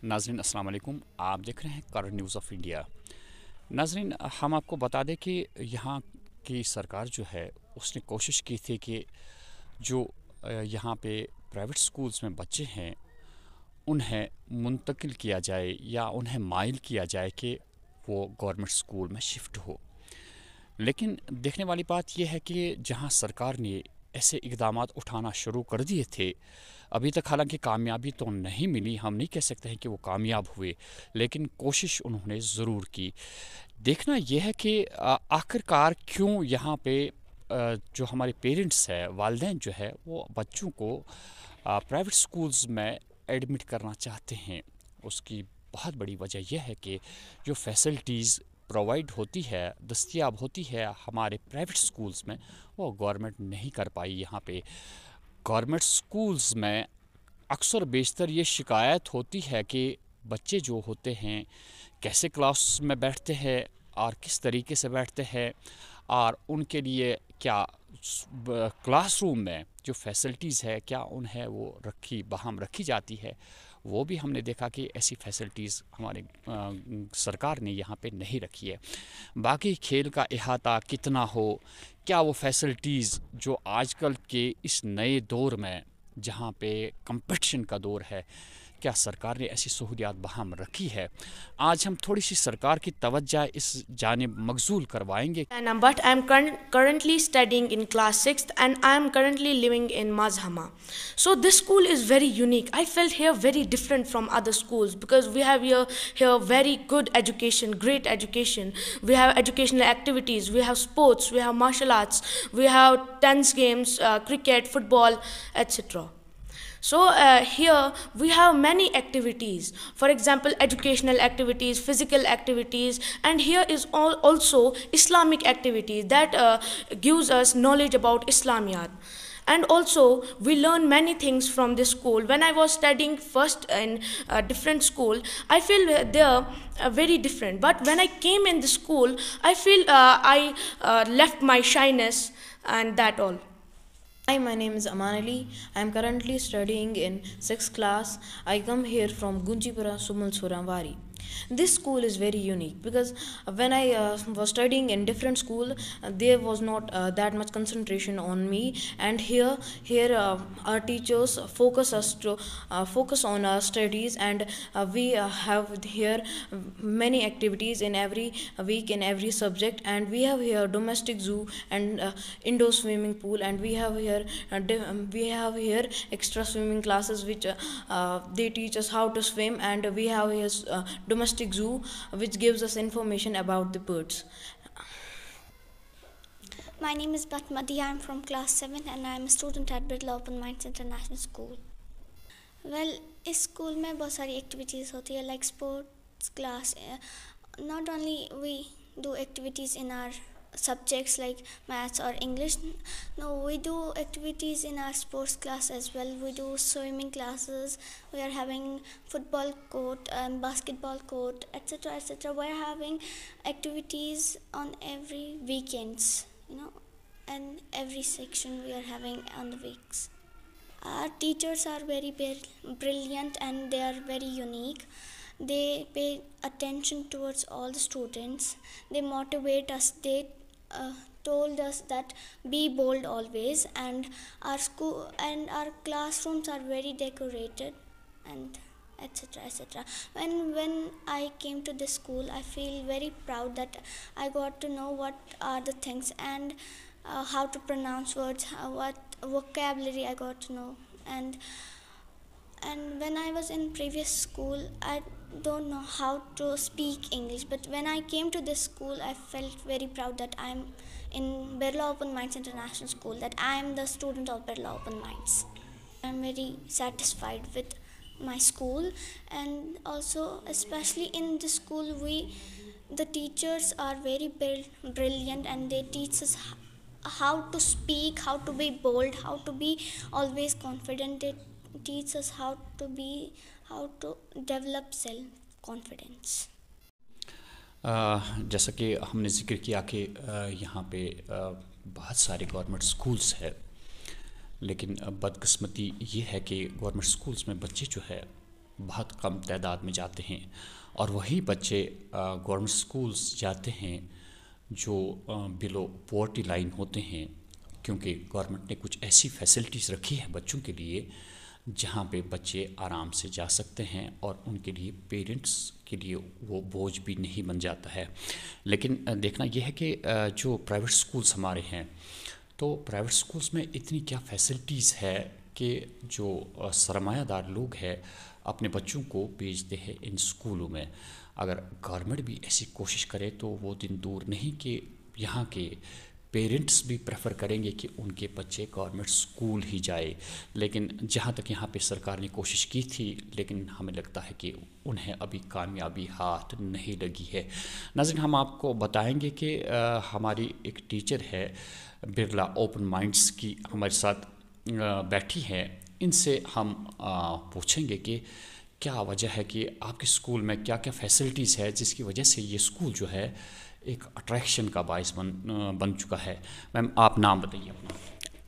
नाज़रीन अस्सलाम वालेकुम। आप देख रहे हैं करंट न्यूज़ ऑफ इंडिया। नाज़रीन, हम आपको बता दें कि यहाँ की सरकार जो है उसने कोशिश की थी कि जो यहाँ पे प्राइवेट स्कूल्स में बच्चे हैं उन्हें मुंतकिल किया जाए या उन्हें माइल किया जाए कि वो गवर्नमेंट स्कूल में शिफ्ट हो। लेकिन देखने वाली बात यह है कि जहाँ सरकार ने ऐसे इकदाम उठाना शुरू कर दिए थे, अभी तक हालांकि कामयाबी तो नहीं मिली। हम नहीं कह सकते हैं कि वो कामयाब हुए, लेकिन कोशिश उन्होंने ज़रूर की। देखना यह है कि आखिरकार क्यों यहाँ पे जो हमारे पेरेंट्स है, वालिदैन जो है, वो बच्चों को प्राइवेट स्कूल्स में एडमिट करना चाहते हैं। उसकी बहुत बड़ी वजह यह है कि जो फैसिलिटीज़ प्रोवाइड होती है, दस्तयाब होती है हमारे प्राइवेट स्कूल्स में, वो गवर्नमेंट नहीं कर पाई। यहाँ पे गवर्नमेंट स्कूल्स में अक्सर बेशतर ये शिकायत होती है कि बच्चे जो होते हैं कैसे क्लास में बैठते हैं और किस तरीके से बैठते हैं, और उनके लिए क्या क्लासरूम में जो फैसिलिटीज़ है क्या उन्हें वो बहाम रखी जाती है। वो भी हमने देखा कि ऐसी फैसिलिटीज़ हमारे सरकार ने यहाँ पे नहीं रखी है। बाकी खेल का अहाता कितना हो, क्या वो फैसिलिटीज़ जो आजकल के इस नए दौर में जहाँ पे कंपटीशन का दौर है, क्या सरकार ने ऐसी सहूलियात बहाम रखी है। आज हम थोड़ी सी सरकार की तवज्जो इस जानिब मगजूल करवाएंगे। But I'm currently studying in class 6th and I'm currently living in Mazhama. So this school is very unique. I felt here very different from other schools because we have here very good education, great education. We have educational activities, we have sports, we have martial arts, we have tennis games, cricket, football, etc. So here we have many activities, for example educational activities, physical activities, and here is also Islamic activities that gives us knowledge about Islamiyat. And also we learn many things from this school. When I was studying first in a different school, I feel there very different, but when I came in the school I feel I left my shyness and that all. Hi, my name is Aman Ali. I am currently studying in 6th class. I come here from Gunjipura, Sumal Suramwari. This school is very unique because when I was studying in different school, there was not that much concentration on me, and here our teachers focus us to focus on our studies, and we have here many activities in every week in every subject, and we have here domestic zoo and indoor swimming pool, and we have here extra swimming classes which they teach us how to swim, and we have here domestic zoo which gives us information about the birds. My name is Batmadi. I am from class 7 and I am a student at Birla Open Minds International School. Well, इस school में बहुत सारी activities होती है like sports class. Not only we do activities in our subjects like maths or English. No, we do activities in our sports class as well. We do swimming classes. We are having football court and basketball court, etc., etc. We are having activities on every weekends, and every section we are having on the weeks. Our teachers are very brilliant and they are very unique. They pay attention towards all the students. They motivate us. They told us that be bold always, and our school and our classrooms are very decorated, and etc., etc. When I came to this school, I feel very proud that I got to know what are the things and how to pronounce words, what vocabulary I got to know, and when I was in previous school, I don't know how to speak English, but when I came to this school, I felt very proud that I'm in Birla Open Minds International School, that I am the student of Birla Open Minds. I'm very satisfied with my school, and also especially in this school the teachers are very brilliant, and they teach us how to speak, how to be bold, how to be always confident. They teach us how to develop self confidence. जैसा कि हमने ज़िक्र किया कि यहाँ पे बहुत सारे गवर्नमेंट स्कूल्स है, लेकिन बदकिस्मती ये है कि गवर्नमेंट स्कूल्स में बच्चे जो है बहुत कम तादाद में जाते हैं, और वही बच्चे गवर्नमेंट स्कूल्स जाते हैं जो बिलो पॉवर्टी लाइन होते हैं, क्योंकि गवर्नमेंट ने कुछ ऐसी फैसिलिटीज़ रखी है बच्चों के लिए जहाँ पे बच्चे आराम से जा सकते हैं और उनके लिए पेरेंट्स के लिए वो बोझ भी नहीं बन जाता है। लेकिन देखना यह है कि जो प्राइवेट स्कूल्स हमारे हैं, तो प्राइवेट स्कूल्स में इतनी क्या फैसिलिटीज़ है कि जो सरमायादार लोग हैं अपने बच्चों को भेजते हैं इन स्कूलों में। अगर गवर्नमेंट भी ऐसी कोशिश करे तो वो दिन दूर नहीं कि यहाँ के पेरेंट्स भी प्रेफर करेंगे कि उनके बच्चे गवर्नमेंट स्कूल ही जाए। लेकिन जहाँ तक यहाँ पे सरकार ने कोशिश की थी, लेकिन हमें लगता है कि उन्हें अभी कामयाबी हाथ नहीं लगी है। नाज़रीन, हम आपको बताएंगे कि हमारी एक टीचर है बिरला ओपन माइंड्स की, हमारे साथ बैठी हैं। इनसे हम पूछेंगे कि क्या वजह है कि आपके स्कूल में क्या क्या फैसिलिटीज़ है जिसकी वजह से ये स्कूल जो है एक अट्रैक्शन का बाइस बन चुका है। मैम, आप नाम बताइए अपना।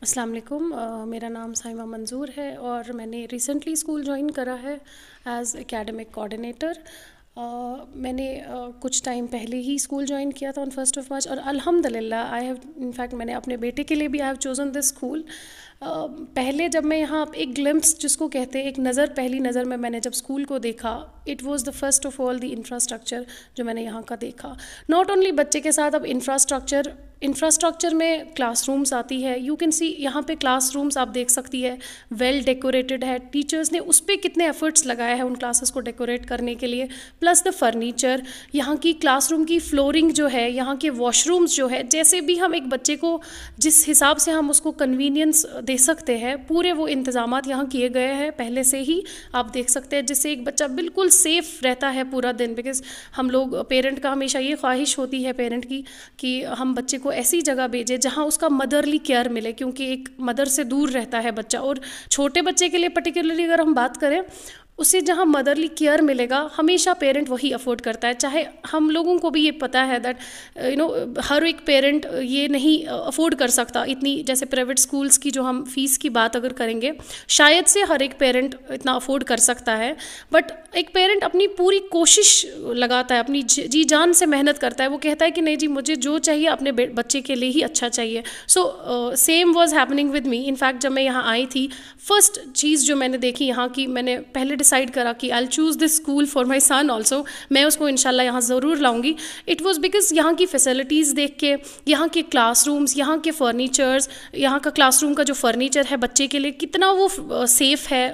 अस्सलाम वालेकुम, मेरा नाम साइमा मंजूर है और मैंने रिसेंटली स्कूल ज्वाइन करा है एज एकेडमिक कोऑर्डिनेटर। मैंने कुछ टाइम पहले ही स्कूल ज्वाइन किया था ऑन 1 मार्च, और अल्हम्दुलिल्लाह आई हैव इनफैक्ट मैंने अपने बेटे के लिए भी I have chosen this school. पहले जब मैं यहाँ एक ग्लिम्प्स जिसको कहते हैं, एक नज़र, पहली नज़र में मैंने जब स्कूल को देखा, it was the first of all the infrastructure जो मैंने यहाँ का देखा। नॉट ओनली बच्चे के साथ, अब इंफ्रास्ट्रक्चर में क्लासरूम्स आती है। यू कैन सी यहाँ पे क्लासरूम्स आप देख सकती है, वेल डेकोरेटेड है। टीचर्स ने उस पर कितने एफर्ट्स लगाए हैं उन क्लासेस को डेकोरेट करने के लिए, प्लस द फर्नीचर, यहाँ की क्लासरूम की फ्लोरिंग जो है, यहाँ के वॉशरूम्स जो है, जैसे भी हम एक बच्चे को जिस हिसाब से हम उसको कन्वीनियंस दे सकते हैं, पूरे वो इंतज़ामात यहाँ किए गए हैं पहले से ही, आप देख सकते हैं, जिससे एक बच्चा बिल्कुल सेफ़ रहता है पूरा दिन। बिकॉज़ हम लोग, पेरेंट का हमेशा ये ख्वाहिश होती है पेरेंट की कि हम बच्चे को ऐसी जगह भेजें जहाँ उसका मदरली केयर मिले, क्योंकि एक मदर से दूर रहता है बच्चा। और छोटे बच्चे के लिए पर्टिकुलरली अगर हम बात करें, उसे जहाँ मदरली केयर मिलेगा हमेशा पेरेंट वही अफोर्ड करता है। चाहे हम लोगों को भी ये पता है दैट हर एक पेरेंट ये नहीं अफोर्ड कर सकता इतनी, जैसे प्राइवेट स्कूल्स की जो हम फ़ीस की बात अगर करेंगे, शायद से हर एक पेरेंट इतना अफोर्ड कर सकता है, बट एक पेरेंट अपनी पूरी कोशिश लगाता है, अपनी जी जान से मेहनत करता है। वो कहता है कि नहीं जी, मुझे जो चाहिए अपने बच्चे के लिए ही अच्छा चाहिए। So same was happening with me. In fact जब मैं यहाँ आई थी, फर्स्ट चीज़ जो मैंने देखी यहाँ की, मैंने पहले डिसाइड करा कि I will choose this school for my son also, मैं उसको इंशाल्लाह यहाँ ज़रूर लाऊंगी। इट वॉज बिकॉज यहाँ की फैसिलिटीज़ देख के, यहाँ के क्लासरूम्स, यहाँ के फर्नीचर्स, यहाँ का क्लासरूम का जो फर्नीचर है बच्चे के लिए कितना वो सेफ़ है,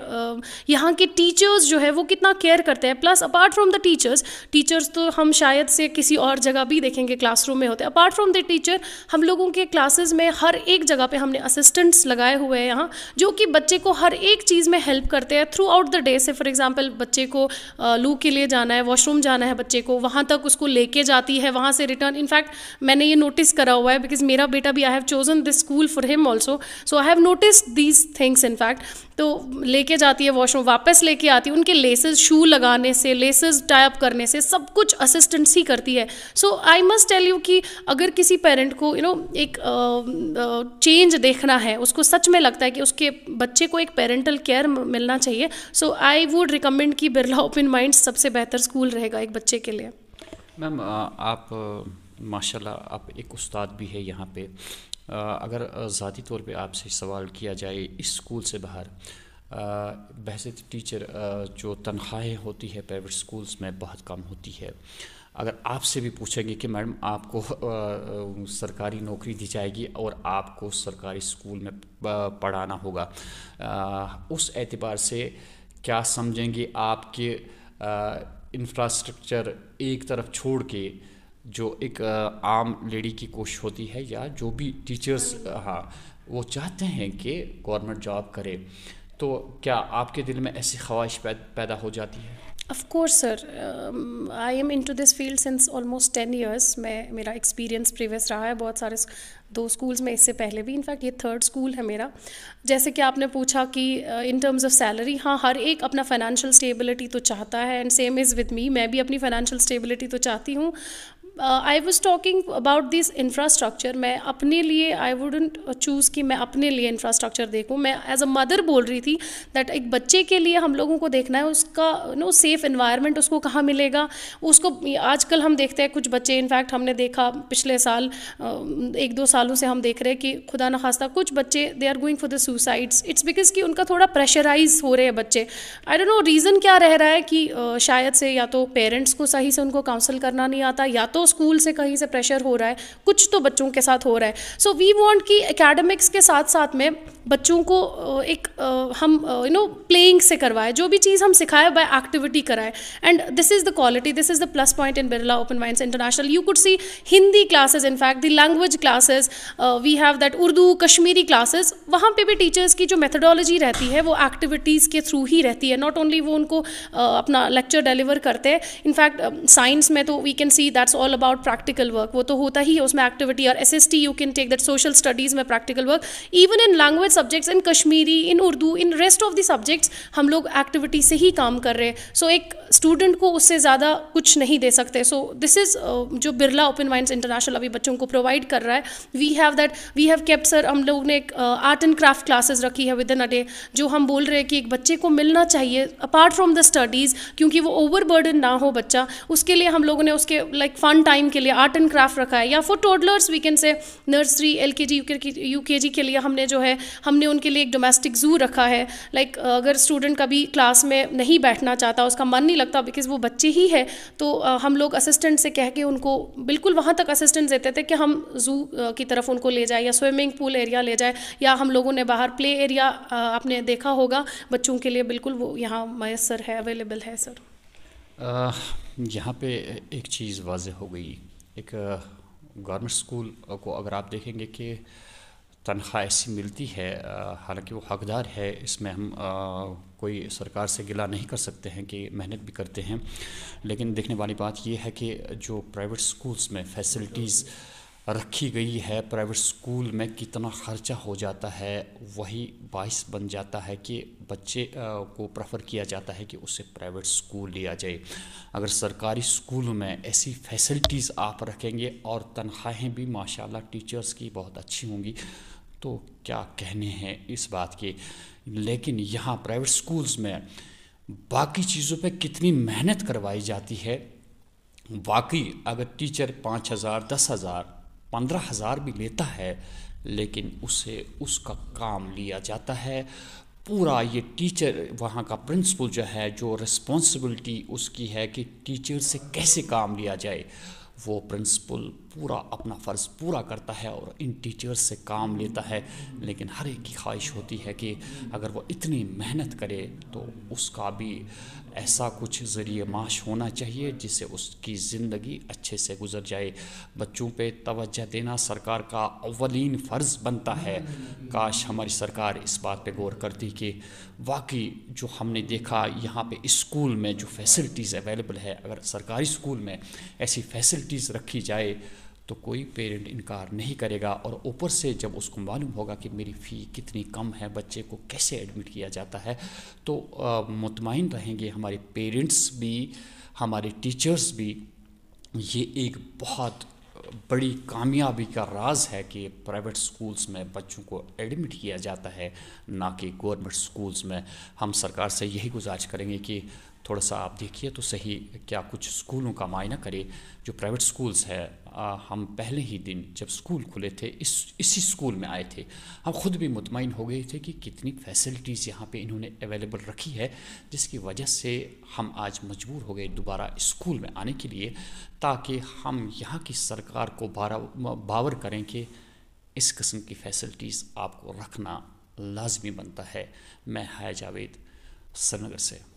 यहाँ के टीचर्स जो है वो कितना केयर करते हैं। Plus apart from the teachers तो हम शायद से किसी और जगह भी देखेंगे क्लासरूम में होते हैं। अपार्ट फ्रॉम द टीचर, हम लोगों के क्लासेस में हर एक जगह पे हमने असिस्टेंट्स लगाए हुए हैं यहाँ, जो कि बच्चे को हर एक चीज़ में हेल्प करते हैं थ्रू आउट द डे। से फॉर एग्जांपल बच्चे को लू के लिए जाना है, वॉशरूम जाना है बच्चे को, वहाँ तक उसको लेके जाती है, वहाँ से रिटर्न। इनफैक्ट मैंने ये नोटिस करा हुआ है बिकॉज मेरा बेटा भी, I have chosen this school for him also, so I have noticed these things. In fact तो लेके जाती है वॉशरूम, वापस लेके आती है, उनके लेसेस, शू लगाने से, लेसेस टाई अप करने से, सब कुछ असिस्टेंट्स ही करती है। सो आई मस्ट टेल यू कि अगर किसी पेरेंट को एक चेंज देखना है, उसको सच में लगता है कि उसके बच्चे को एक पेरेंटल केयर मिलना चाहिए, सो आई वुड रिकमेंड कि बिरला ओपन माइंड्स सबसे बेहतर स्कूल रहेगा एक बच्चे के लिए। मैम, आप माशाल्लाह आप एक उस्ताद भी है यहाँ पे। अगर ज़ाती तौर पे आपसे सवाल किया जाए, इस स्कूल से बाहर वैसे टीचर जो तनख्वाहें होती है प्राइवेट स्कूल्स में बहुत कम होती है। अगर आपसे भी पूछेंगे कि मैडम आपको सरकारी नौकरी दी जाएगी और आपको सरकारी स्कूल में पढ़ाना होगा, उस एतबार से क्या समझेंगे आपके इंफ्रास्ट्रक्चर एक तरफ छोड़ के जो एक आम लेडी की कोशिश होती है, या जो भी टीचर्स वो चाहते हैं कि गवर्नमेंट जॉब करे, तो क्या आपके दिल में ऐसी ख्वाहिश पैदा हो जाती है? Of course sir, I am into this field since almost 10 years। मेरा एक्सपीरियंस प्रीवियस रहा है बहुत सारे 2 स्कूल्स में, इससे पहले भी। इनफैक्ट ये 3rd स्कूल है मेरा। जैसे कि आपने पूछा कि इन टर्म्स ऑफ सैलरी, हाँ, हर एक अपना फाइनेंशियल स्टेबिलिटी तो चाहता है, and same is with me. मैं भी अपनी फाइनेंशियल स्टेबिलिटी तो चाहती हूँ, I was talking about this infrastructure. मैं अपने लिए आई वुडेंट चूज़ कि मैं अपने लिए इंफ्रास्ट्रक्चर देखूँ. मैं एज अ मदर बोल रही थी दैट एक बच्चे के लिए हम लोगों को देखना है उसका सेफ़ इन्वायरमेंट उसको कहाँ मिलेगा. उसको आजकल हम देखते हैं कुछ बच्चे, इनफैक्ट हमने देखा पिछले साल 1-2 सालों से हम देख रहे हैं कि खुदा न खास्ता कुछ बच्चे they are going for the suicides. It's because कि उनका थोड़ा प्रेशराइज हो रहे हैं बच्चे. आई डोंट नो रीज़न क्या रह रहा है कि शायद से या तो पेरेंट्स को सही से उनको काउंसल करना नहीं आता, या तो स्कूल से कहीं से प्रेशर हो रहा है. कुछ तो बच्चों के साथ हो रहा है. सो वी वांट कि एकेडमिक्स के साथ साथ में बच्चों को एक हम प्लेइंग से करवाएं. जो भी चीज़ हम सिखाएं बाय एक्टिविटी कराएं. And this is the quality, this is the plus point in Birla open minds international. You could see Hindi classes, in fact the language classes, we have that Urdu Kashmiri classes. वहाँ पे भी टीचर्स की जो मेथडोलॉजी रहती है वो एक्टिविटीज़ के थ्रू ही रहती है. नॉट ओनली वो उनको अपना लेक्चर डिलीवर करते हैं. इनफैक्ट साइंस में तो we can see that's all about practical work. वो तो होता ही है उसमें एक्टिविटी. और SST you can take that social studies में practical work. Even in language subjects, in Kashmiri, in Urdu, in rest of the subjects हम लोग एक्टिविटी से ही काम कर रहे हैं. सो एक स्टूडेंट को उससे ज़्यादा कुछ नहीं दे सकते. सो दिस इज़ जो बिरला ओपन माइंड्स इंटरनेशनल अभी बच्चों को प्रोवाइड कर रहा है. वी हैव केप्ट सर, हम लोग ने एक आर्ट एंड क्राफ्ट क्लासेस रखी है विद इन अ डे, जो हम बोल रहे हैं कि एक बच्चे को मिलना चाहिए अपार्ट फ्रॉम द स्टडीज़, क्योंकि वो ओवरबर्डन ना हो बच्चा. उसके लिए हम लोगों ने उसके लाइक फन टाइम के लिए आर्ट एंड क्राफ्ट रखा है. या for toddlers we can say nursery, LKG, UKG के लिए हमने उनके लिए एक डोमेस्टिक ज़ू रखा है. लाइक अगर स्टूडेंट कभी क्लास में नहीं बैठना चाहता, उसका मन नहीं लगता बिकॉज वो बच्चे ही है, तो हम लोग असिस्टेंट से कह के उनको बिल्कुल वहाँ तक असिस्टेंस देते थे कि हम ज़ू की तरफ उनको ले जाए या स्विमिंग पूल एरिया ले जाए. या हम लोगों ने बाहर प्ले एरिया आपने देखा होगा बच्चों के लिए, बिल्कुल वो यहाँ मैसर है, अवेलेबल है सर. यहाँ पे एक चीज़ वाज़ेह हो गई. एक गवर्नमेंट स्कूल को अगर आप देखेंगे कि तनख्वाह ऐसी मिलती है, हालांकि वो हकदार है, इसमें हम कोई सरकार से गिला नहीं कर सकते हैं कि मेहनत भी करते हैं. लेकिन देखने वाली बात ये है कि जो प्राइवेट स्कूल्स में फैसिलिटीज़ रखी गई है, प्राइवेट स्कूल में कितना ख़र्चा हो जाता है, वही बाइस बन जाता है कि बच्चे को प्रेफर किया जाता है कि उसे प्राइवेट स्कूल लिया जाए. अगर सरकारी स्कूलों में ऐसी फैसिलिटीज़ आप रखेंगे और तनख्वाहें भी माशाल्लाह टीचर्स की बहुत अच्छी होंगी, तो क्या कहने हैं इस बात के. लेकिन यहाँ प्राइवेट स्कूल्स में बाकी चीज़ों पे कितनी मेहनत करवाई जाती है. वाकई अगर टीचर 5,000, 10,000, 15,000 भी लेता है, लेकिन उसे उसका काम लिया जाता है पूरा. ये टीचर वहाँ का प्रिंसिपल जो है, जो रिस्पॉन्सिबिलिटी उसकी है कि टीचर से कैसे काम लिया जाए, वो प्रिंसिपल पूरा अपना फ़र्ज़ पूरा करता है और इन टीचर्स से काम लेता है. लेकिन हर एक की ख्वाहिश होती है कि अगर वो इतनी मेहनत करे तो उसका भी ऐसा कुछ ज़रिए माश होना चाहिए जिससे उसकी ज़िंदगी अच्छे से गुजर जाए. बच्चों पे तवज्जो देना सरकार का अव्वलीन फ़र्ज़ बनता है. काश हमारी सरकार इस बात पे गौर करती कि वाकई जो हमने देखा यहाँ पे स्कूल में जो फैसिलिटीज़ अवेलेबल है, अगर सरकारी स्कूल में ऐसी फैसिलिटीज़ रखी जाए तो कोई पेरेंट इनकार नहीं करेगा. और ऊपर से जब उसको मालूम होगा कि मेरी फ़ी कितनी कम है, बच्चे को कैसे एडमिट किया जाता है, तो मुतमईन रहेंगे हमारे पेरेंट्स भी, हमारे टीचर्स भी. ये एक बहुत बड़ी कामयाबी का राज है कि प्राइवेट स्कूल्स में बच्चों को एडमिट किया जाता है, ना कि गवर्नमेंट स्कूल्स में. हम सरकार से यही गुजारिश करेंगे कि थोड़ा सा आप देखिए तो सही, क्या कुछ स्कूलों का मायना करे. जो प्राइवेट स्कूल्स है, हम पहले ही दिन जब स्कूल खुले थे इसी स्कूल में आए थे, हम ख़ुद भी मुतमईन हो गए थे कि कितनी फैसिलिटीज़ यहाँ पे इन्होंने अवेलेबल रखी है, जिसकी वजह से हम आज मजबूर हो गए दोबारा स्कूल में आने के लिए, ताकि हम यहाँ की सरकार को बावर करें कि इस किस्म की फैसिलिटीज़ आपको रखना लाजमी बनता है. मैं हाय जावेद, श्रीनगर से.